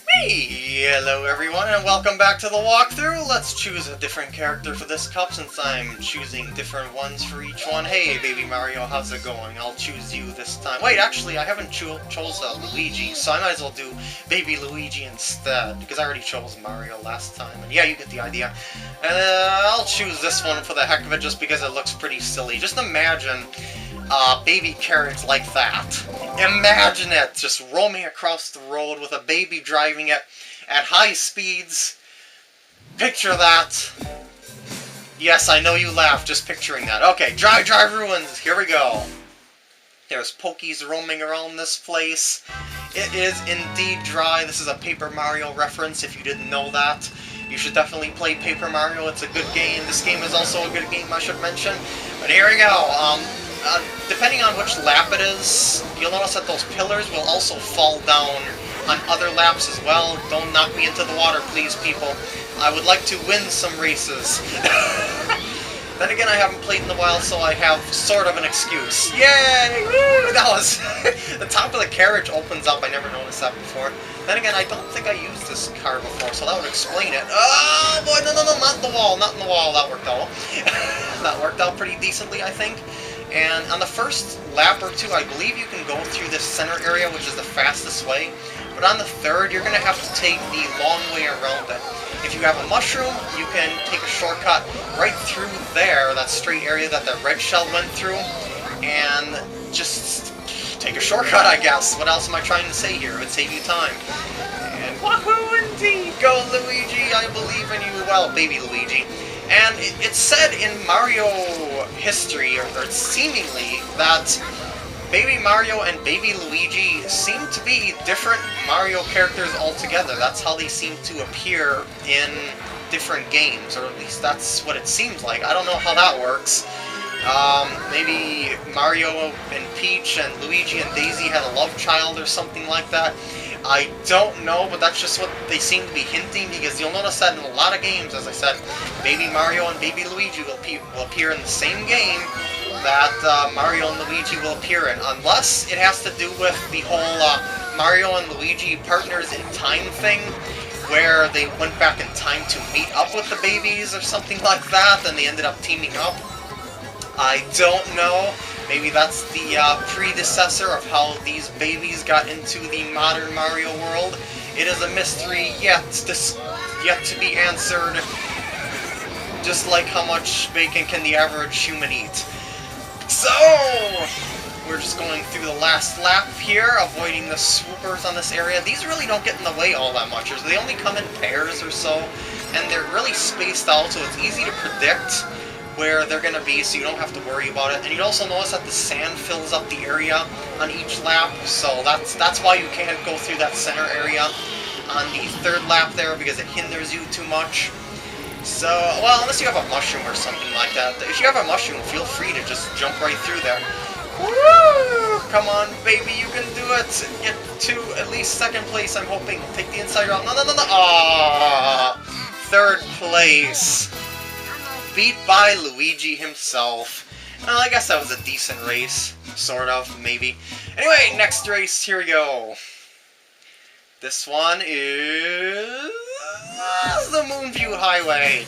Hello everyone and welcome back to the walkthrough. Let's choose a different character for this cup since I'm choosing different ones for each one. Hey Baby Mario, how's it going? I'll choose you this time. Wait, actually I haven't chose Luigi, so I might as well do Baby Luigi instead, because I already chose Mario last time. And yeah, you get the idea. I'll choose this one for the heck of it just because it looks pretty silly. Just imagine baby carrots like that. Imagine it! Just roaming across the road with a baby driving it at high speeds. Picture that. Yes, I know you laughed just picturing that. Okay, Dry Ruins, here we go. There's Pokies roaming around this place. It is indeed dry. This is a Paper Mario reference, if you didn't know that. You should definitely play Paper Mario, it's a good game. This game is also a good game, I should mention. But here we go. Depending on which lap it is, you'll notice that those pillars will also fall down on other laps as well. Don't knock me into the water, please, people. I would like to win some races. Then again, I haven't played in a while, so I have sort of an excuse. Yay! Woo! That was... the top of the carriage opens up. I never noticed that before. Then again, I don't think I used this car before, so that would explain it. Oh, boy, no, not in the wall, not in the wall. That worked out. That worked out pretty decently, I think. And on the first lap or two, I believe you can go through this center area, which is the fastest way. But on the third, you're going to have to take the long way around it. If you have a mushroom, you can take a shortcut right through there, that straight area that the red shell went through, and just take a shortcut, I guess. What else am I trying to say here? It would save you time. And wahoo indeed! Go Luigi, I believe in you. Well, baby Luigi. And it's said in Mario history, or seemingly, that Baby Mario and Baby Luigi seem to be different Mario characters altogether. That's how they seem to appear in different games, or at least that's what it seems like. I don't know how that works. Maybe Mario and Peach and Luigi and Daisy had a love child or something like that. I don't know, but that's just what they seem to be hinting, because you'll notice that in a lot of games, as I said, Baby Mario and Baby Luigi will appear in the same game that Mario and Luigi will appear in, unless it has to do with the whole Mario and Luigi partners in time thing, where they went back in time to meet up with the babies or something like that, and they ended up teaming up. I don't know. Maybe that's the predecessor of how these babies got into the modern Mario world. It is a mystery yet to be answered. Just like how much bacon can the average human eat. So, we're just going through the last lap here, avoiding the swoopers on this area. These really don't get in the way all that much. They only come in pairs or so, and they're really spaced out, so it's easy to predict where they're going to be, so you don't have to worry about it. And you'd also notice that the sand fills up the area on each lap, so that's why you can't go through that center area on the third lap there, because it hinders you too much. So, well, unless you have a mushroom or something like that. If you have a mushroom, feel free to just jump right through there. Woo! Come on, baby, you can do it! Get to at least second place, I'm hoping. Take the inside route. No. Aww! Third place. Beat by Luigi himself. Well, I guess that was a decent race. Sort of, maybe. Anyway, next race, here we go. This one is the Moonview Highway.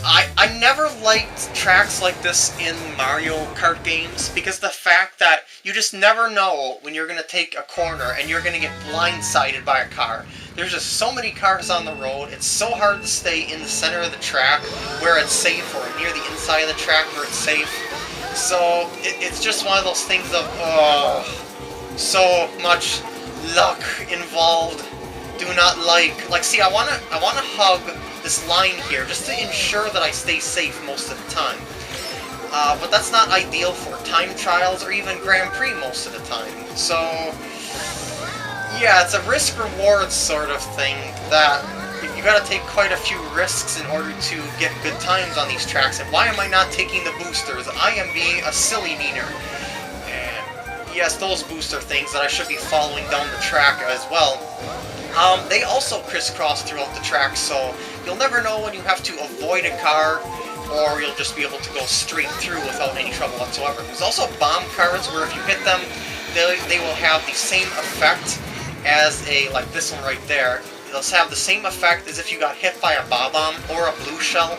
I never liked tracks like this in Mario Kart games, because the fact that you just never know when you're going to take a corner and you're going to get blindsided by a car. There's just so many cars on the road, it's so hard to stay in the center of the track where it's safe, or near the inside of the track where it's safe. So it's just one of those things of, oh, so much luck involved. Do not like see, I wanna hug this line here just to ensure that I stay safe most of the time. But that's not ideal for time trials or even Grand Prix most of the time. So yeah, it's a risk-reward sort of thing that you gotta take quite a few risks in order to get good times on these tracks. And why am I not taking the boosters? I am being a silly neener. And yes, those booster things that I should be following down the track as well. They also crisscross throughout the track, so you'll never know when you have to avoid a car, or you'll just be able to go straight through without any trouble whatsoever. There's also bomb cars where if you hit them, they will have the same effect as like this one right there. It'll have the same effect as if you got hit by a bomb or a blue shell.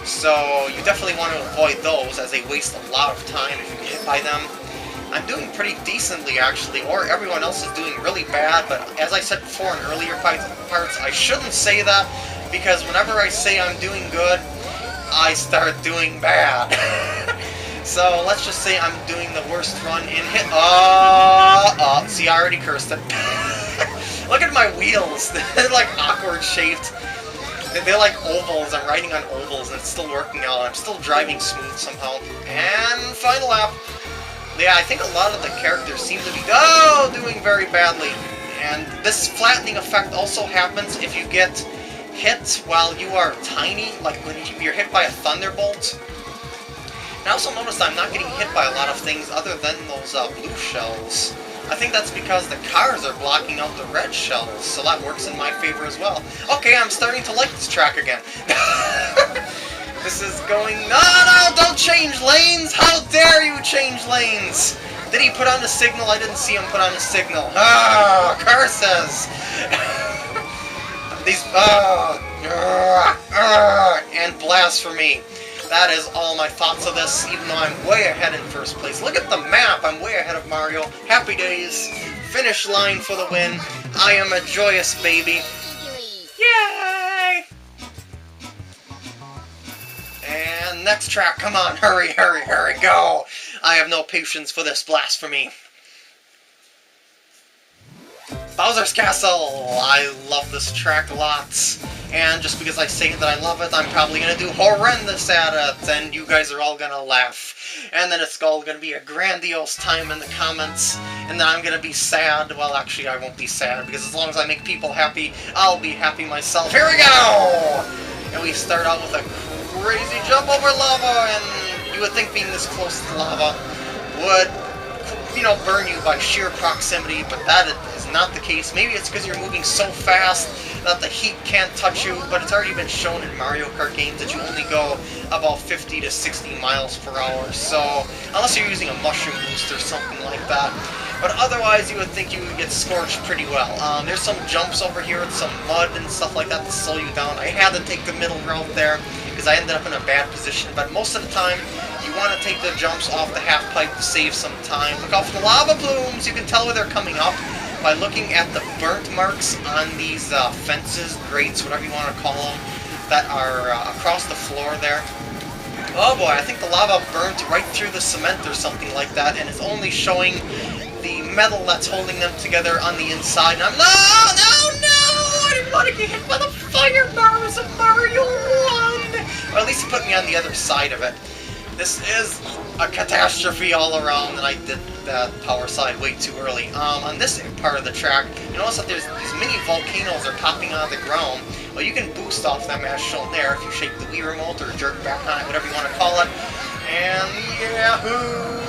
So you definitely want to avoid those, as they waste a lot of time if you get hit by them. I'm doing pretty decently, actually, or everyone else is doing really bad, but as I said before in earlier parts, I shouldn't say that, because whenever I say I'm doing good, I start doing bad. So let's just say I'm doing the worst run in hit. See, I already cursed it. Look at my wheels. They're like awkward shaped. They're like ovals. I'm riding on ovals and it's still working out. I'm still driving smooth somehow. And final lap. Yeah, I think a lot of the characters seem to be doing very badly. And this flattening effect also happens if you get hit while you are tiny, like when you're hit by a thunderbolt. And I also noticed I'm not getting hit by a lot of things other than those blue shells. I think that's because the cars are blocking out the red shells, so that works in my favor as well. Okay, I'm starting to like this track again. This is going... No, don't change lanes! How dare you change lanes! Did he put on the signal? I didn't see him put on the signal. Car says! These... and blasphemy. That is all my thoughts of this, even though I'm way ahead in first place. Look at the map! I'm way ahead of Mario. Happy days. Finish line for the win. I am a joyous baby. Yay! And next track. Come on, hurry, hurry, hurry, go! I have no patience for this blasphemy. Bowser's Castle! I love this track lots. And just because I say that I love it, I'm probably going to do horrendous at it, and you guys are all going to laugh. And then it's all going to be a grandiose time in the comments, and then I'm going to be sad. Well, actually, I won't be sad, because as long as I make people happy, I'll be happy myself. Here we go! And we start out with a crazy jump over lava, and you would think being this close to lava would, you know, burn you by sheer proximity, but that is not the case. Maybe it's because you're moving so fast that the heat can't touch you, but it's already been shown in Mario Kart games that you only go about 50 to 60 miles per hour, so unless you're using a mushroom boost or something like that. But otherwise, you would think you would get scorched pretty well. There's some jumps over here with some mud and stuff like that to slow you down. I had to take the middle route there because I ended up in a bad position, but most of the time, you want to take the jumps off the half pipe to save some time. Look out for the lava plumes! You can tell where they're coming up by looking at the burnt marks on these fences, grates, whatever you want to call them, that are across the floor there. Oh boy, I think the lava burnt right through the cement or something like that, and it's only showing the metal that's holding them together on the inside. And I'm... No! I didn't want to get hit by the fire bars of Mario 1! Or at least it put me on the other side of it. This is a catastrophe all around, and I did that power slide way too early. On this part of the track, you notice that there's these mini volcanoes are popping out of the ground. Well, you can boost off them as shown there if you shake the Wii remote or jerk back on it, whatever you want to call it. And yahoo!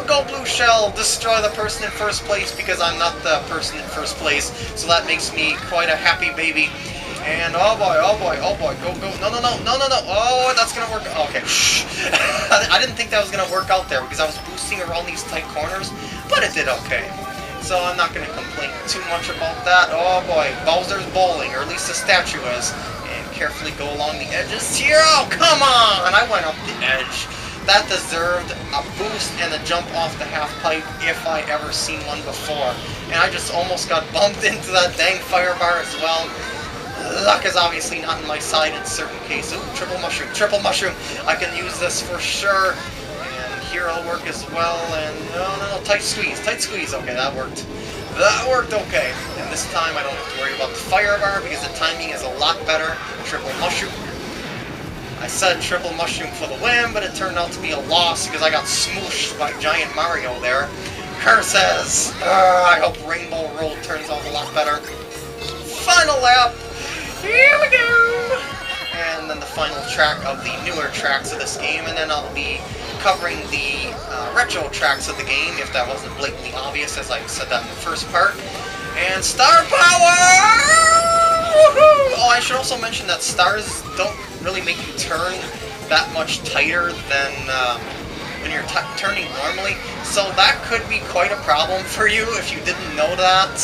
Go blue shell! Destroy the person in first place, because I'm not the person in first place, so that makes me quite a happy baby. And oh boy, go, no, oh, that's gonna work, okay, shh. I didn't think that was gonna work out there, because I was boosting around these tight corners, but it did okay. So I'm not gonna complain too much about that. Oh boy, Bowser's bowling, or at least the statue is. And carefully go along the edges here, oh, come on! I went up the edge. That deserved a boost and a jump off the half pipe if I ever seen one before. And I just almost got bumped into that dang fire bar as well. Luck is obviously not on my side in certain cases. Ooh, triple mushroom. I can use this for sure. And here I'll work as well. And no, tight squeeze. Okay, that worked. That worked okay. And this time I don't have to worry about the fire bar because the timing is a lot better. Triple mushroom. I said triple mushroom for the win, but it turned out to be a loss because I got smooshed by Giant Mario there. Curses! I hope Rainbow Road turns out a lot better. Final lap! Here we go! And then the final track of the newer tracks of this game, and then I'll be covering the retro tracks of the game, if that wasn't blatantly obvious, as I said that in the first part. And Star Power! Woohoo! Oh, I should also mention that stars don't really make you turn that much tighter than when you're turning normally, so that could be quite a problem for you if you didn't know that.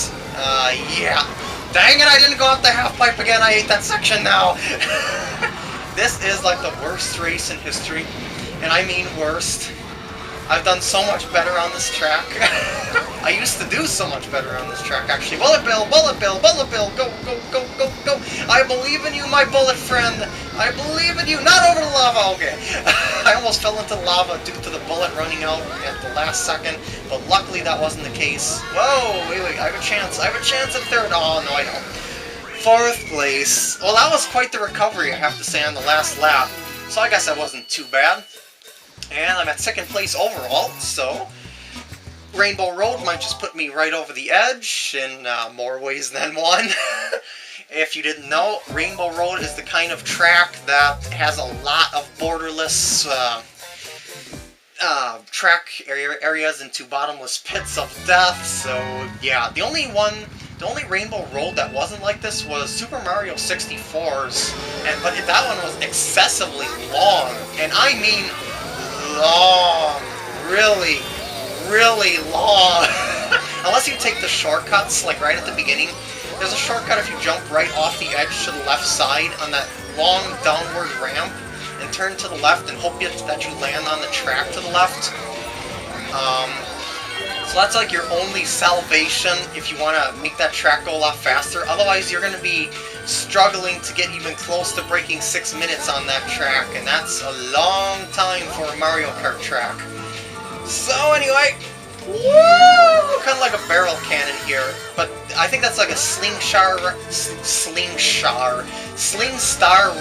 Yeah. Dang it, I didn't go off the half-pipe again, I hate that section now! This is like the worst race in history, and I mean worst. I've done so much better on this track. I used to do so much better on this track, actually. Bullet Bill, Bullet Bill, Bullet Bill, go, go, go, go, go! I believe in you, my bullet friend! I believe in you! Not over the lava! Okay. I almost fell into lava due to the bullet running out at the last second, but luckily that wasn't the case. Whoa, wait, I have a chance. I have a chance at third. Oh, no, I don't. Fourth place. Well, that was quite the recovery, I have to say, on the last lap. So I guess that wasn't too bad. And I'm at second place overall, so Rainbow Road might just put me right over the edge in more ways than one. If you didn't know, Rainbow Road is the kind of track that has a lot of borderless track areas into bottomless pits of death, so yeah. The only Rainbow Road that wasn't like this was Super Mario 64's, but that one was excessively long, and I mean long, really, really long. Unless you take the shortcuts, like right at the beginning. There's a shortcut if you jump right off the edge to the left side on that long downward ramp and turn to the left and hope that you land on the track to the left. So that's like your only salvation if you want to make that track go a lot faster. Otherwise, you're going to be struggling to get even close to breaking 6 minutes on that track, and that's a long time for a Mario Kart track. So anyway, woo! Kind of like a barrel cannon here, but I think that's like a Sling Star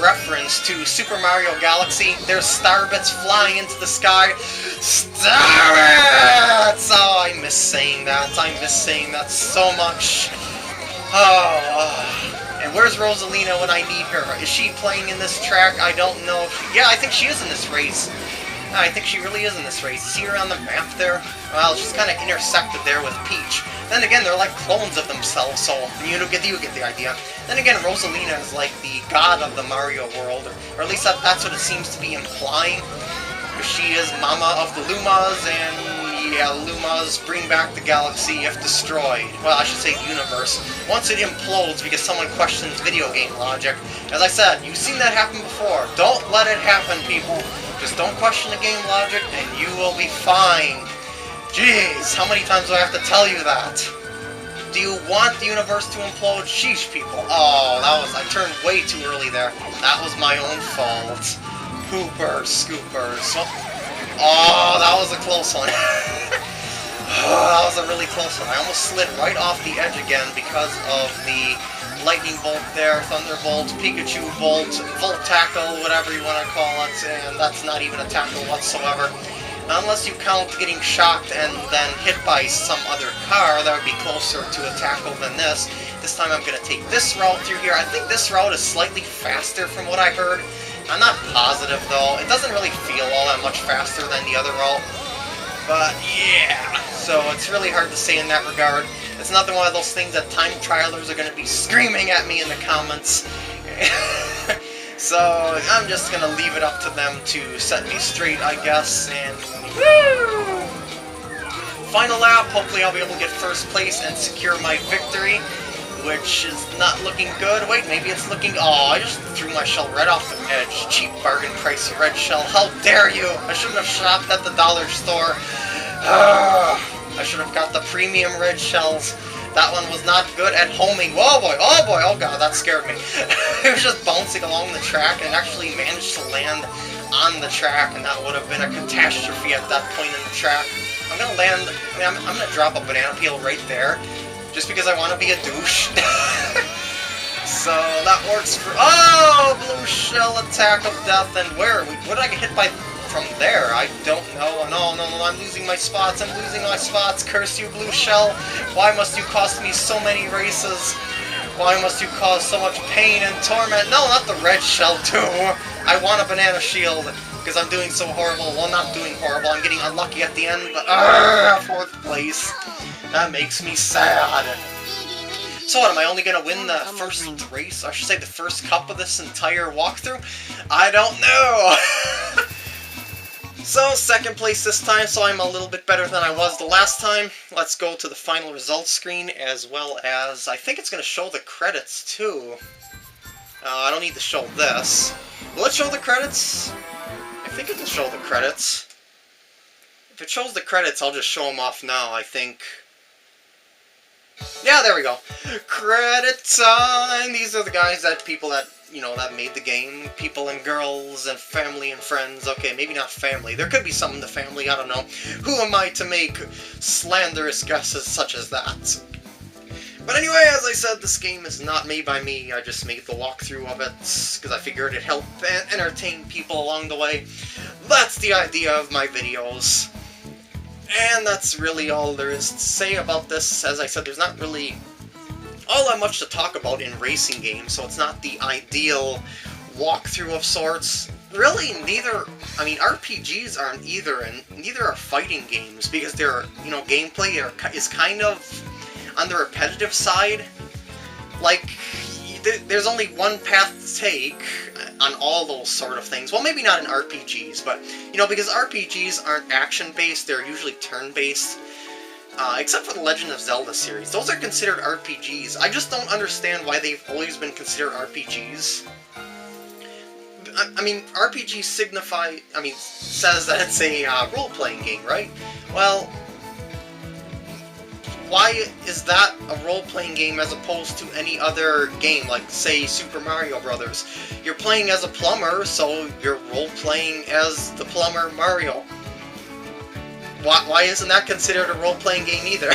reference to Super Mario Galaxy. There's star bits flying into the sky. Star bits! Oh, I miss saying that. I miss saying that so much. Oh, and where's Rosalina when I need her? Is she playing in this track? I don't know. Yeah, I think she is in this race. I think she really is in this race. See her on the map there? Well, she's kind of intersected there with Peach. Then again, they're like clones of themselves, so you get the idea. Then again, Rosalina is like the god of the Mario world, or at least that's what it seems to be implying. She is Mama of the Lumas, and yeah, Lumas bring back the galaxy if destroyed. Well, I should say universe. Once it implodes because someone questions video game logic. As I said, you've seen that happen before. Don't let it happen, people. Just don't question the game logic, and you will be fine. Jeez, how many times do I have to tell you that? Do you want the universe to implode? Sheesh, people. Oh, I turned way too early there. That was my own fault. Poopers, scoopers. Oh, that was a close one. Oh, that was a really close one. I almost slid right off the edge again because of the lightning bolt there, thunderbolt, Pikachu bolt, volt tackle, whatever you want to call it, and that's not even a tackle whatsoever. Unless you count getting shocked and then hit by some other car, that would be closer to a tackle than this. This time I'm going to take this route through here. I think this route is slightly faster from what I heard. I'm not positive though. It doesn't really feel all that much faster than the other route. But yeah, so it's really hard to say in that regard. It's another one of those things that time trialers are going to be screaming at me in the comments. So I'm just going to leave it up to them to set me straight, I guess, and woo! Final lap, hopefully I'll be able to get first place and secure my victory, which is not looking good. Wait, maybe it's looking... Oh, I just threw my shell right off the edge. Cheap bargain pricey red shell. How dare you! I shouldn't have shopped at the dollar store. I should have got the premium red shells. That one was not good at homing. Whoa, boy, oh god, that scared me. It was just bouncing along the track and actually managed to land on the track, and that would have been a catastrophe at that point in the track. I'm gonna land, I'm gonna drop a banana peel right there, just because I want to be a douche. So that works for... Oh, blue shell attack of death, and where did I get hit by from there? I don't know. No, I'm losing my spots. I'm losing my spots. Curse you, blue shell. Why must you cost me so many races? Why must you cause so much pain and torment? No, not the red shell, too. I want a banana shield because I'm doing so horrible. Well, not doing horrible. I'm getting unlucky at the end, but fourth place. That makes me sad. So what, am I only going to win the first race? I should say the first cup of this entire walkthrough? I don't know! So, second place this time, so I'm a little bit better than I was the last time. Let's go to the final results screen, as well as, I think it's going to show the credits, too. I don't need to show this. Will it show the credits? I think it'll show the credits. If it shows the credits, I'll just show them off now, I think. Yeah, there we go. Credit time! These are the guys people that, you know, that made the game. People and girls and family and friends. Okay, maybe not family. There could be some in the family, I don't know. Who am I to make slanderous guesses such as that? But anyway, as I said, this game is not made by me. I just made the walkthrough of it because I figured it'd help entertain people along the way. That's the idea of my videos. And that's really all there is to say about this. As I said, there's not really all that much to talk about in racing games, so it's not the ideal walkthrough of sorts. Really, neither, I mean, RPGs aren't either, and neither are fighting games, because their, you know, gameplay is kind of on the repetitive side. Like, there's only one path to take on all those sort of things. Well, maybe not in RPGs, but, you know, because RPGs aren't action-based, they're usually turn-based. Except for the Legend of Zelda series. Those are considered RPGs. I just don't understand why they've always been considered RPGs. I mean, RPG says that it's a role-playing game, right? Well, why is that a role-playing game as opposed to any other game, like, say, Super Mario Brothers? You're playing as a plumber, so you're role-playing as the plumber Mario. Why isn't that considered a role-playing game either?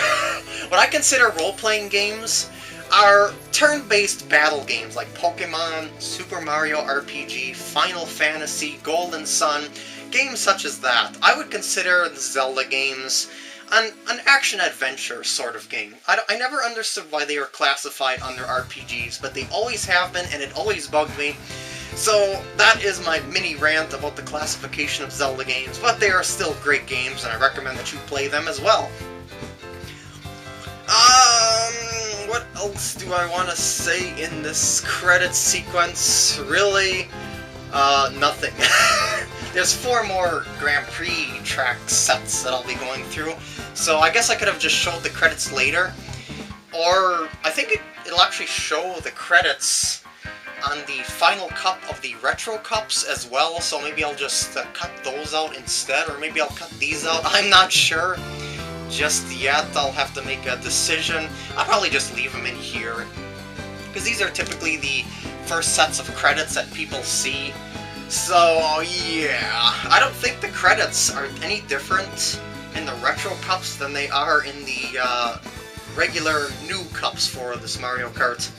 What I consider role-playing games are turn-based battle games like Pokemon, Super Mario RPG, Final Fantasy, Golden Sun, games such as that. I would consider the Zelda games an action-adventure sort of game. I never understood why they were classified under RPGs, but they always have been, and it always bugged me. So, that is my mini rant about the classification of Zelda games, but they are still great games, and I recommend that you play them as well. What else do I want to say in this credit sequence? Really? Nothing. There's 4 more Grand Prix track sets that I'll be going through, so I guess I could have just showed the credits later, or I think it'll actually show the credits on the final cup of the Retro Cups as well, so maybe I'll just cut those out instead, or maybe I'll cut these out. I'm not sure just yet. I'll have to make a decision. I'll probably just leave them in here, because these are typically the first sets of credits that people see. So, yeah. I don't think the credits are any different in the Retro Cups than they are in the regular new cups for this Mario Kart.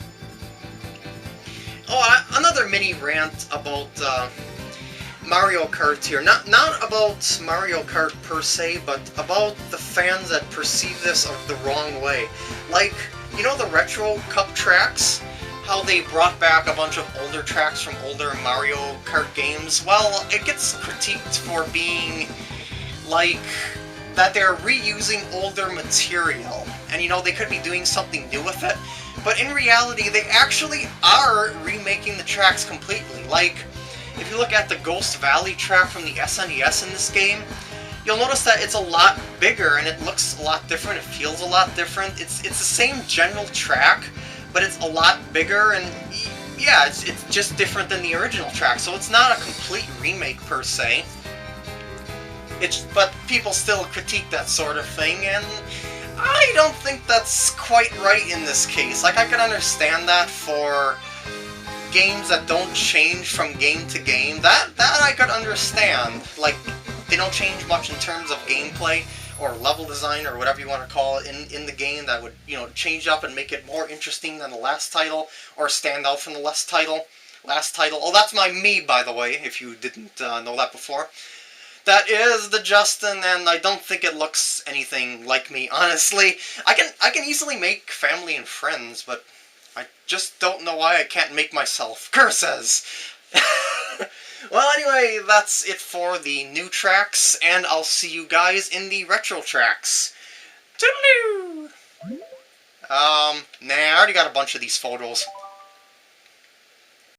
Oh, another mini rant about Mario Kart here. Not about Mario Kart per se, but about the fans that perceive this the wrong way. Like, you know the Retro Cup tracks? How they brought back a bunch of older tracks from older Mario Kart games? Well, it gets critiqued for being, like, that they're reusing older material. And, you know, they could be doing something new with it. But in reality, they actually are remaking the tracks completely. Like, if you look at the Ghost Valley track from the SNES in this game, you'll notice that it's a lot bigger and it looks a lot different, it feels a lot different. It's the same general track, but it's a lot bigger, and yeah, it's just different than the original track. So it's not a complete remake per se. But people still critique that sort of thing, and I don't think that's quite right in this case. Like, I can understand that for games that don't change from game to game. That I could understand. Like, they don't change much in terms of gameplay or level design or whatever you want to call it in the game that would, you know, change up and make it more interesting than the last title or stand out from the last title. Oh, that's my me, by the way, if you didn't know that before. That is the Justin, and I don't think it looks anything like me, honestly. I can easily make family and friends, but I just don't know why I can't make myself. Curses! Well, anyway, that's it for the new tracks, and I'll see you guys in the retro tracks. Toodaloo! Nah, I already got a bunch of these photos.